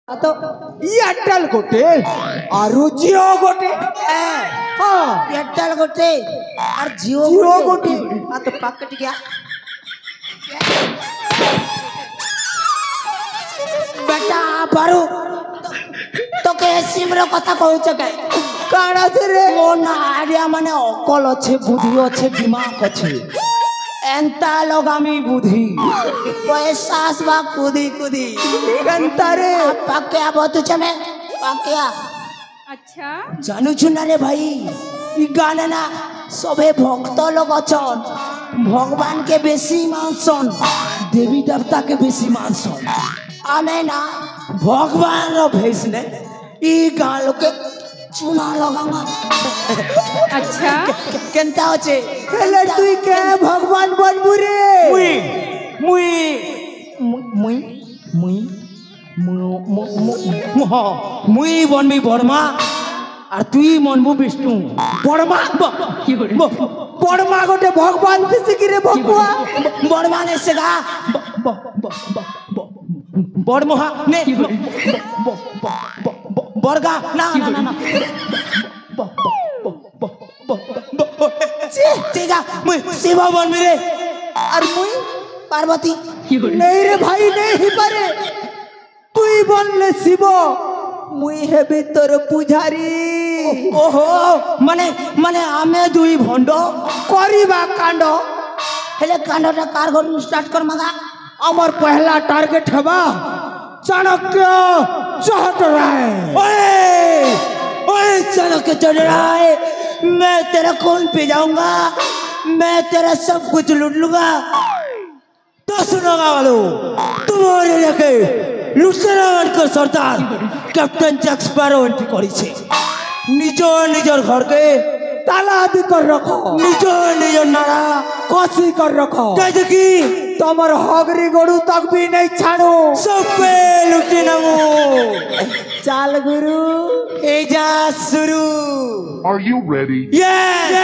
तो एयरटेल गोटे और जियो गोटे हाँ एयरटेल गोटे और जियो गोटे आ तो पकट गया बेटा बारू तो के सिम रो कथा कहू छके काना से रे मो ना आइडिया माने अकल अच्छे बुद्धि अच्छे दिमाग अच्छे एंता लगामी बुद्धि पैसा आसवा कुदी कुदी एंता रे पाक्या बहुत चमे पाक्या अच्छा जानू चुना रे भाई ई गाना ना सबे भक्त लोग अछन भगवान के बेसी मानसन देवी देवता के बेसी मानसन आमे ना भगवान रो भेस ने ई गान लोग के चुना लगांगा अच्छा केनता होचे हेले तुई के भगवान बनबू रे मुई मुई मुई मुई मुई बनबी बर्मा আর তুই মনবু বিষ্ণু बड़मा बड़मा गोटे भगवान के सिकिरे भगवा बड़मा ने सेगा बड़महा ने बड़गा ना ना ना ना तेगा मुई शिवा बनबी रे और मुई पार्वती नहीं रे भाई नहीं पारे तुई बनले शिव मुई हेबी तोर पुजारी ओहो माने माने आमे दुई भंडो करिबा कांड हेले कांडटा कार घर स्टार्ट कर मगा अमर पहला टारगेट हवा चाणक्य चौधराय ओए ओए चाणक्य चढ़ाए मैं तेरा कौन पे जाऊंगा मैं तेरा सब कुछ लूट लूंगा तो सुनोगा वालों तुम्हारे लेके लुटेरार को सरदार कैप्टन जैक स्पैरो एंट्री करी छे निजर निजर घर के ताला आदि कर रखो निजर निजर नारा कसी कर रखो कैसे की तमर हगरी गोड़ू तक भी नहीं छाड़ो सब पे लुटे नमो चाल गुरु एजा शुरू Are you ready? yes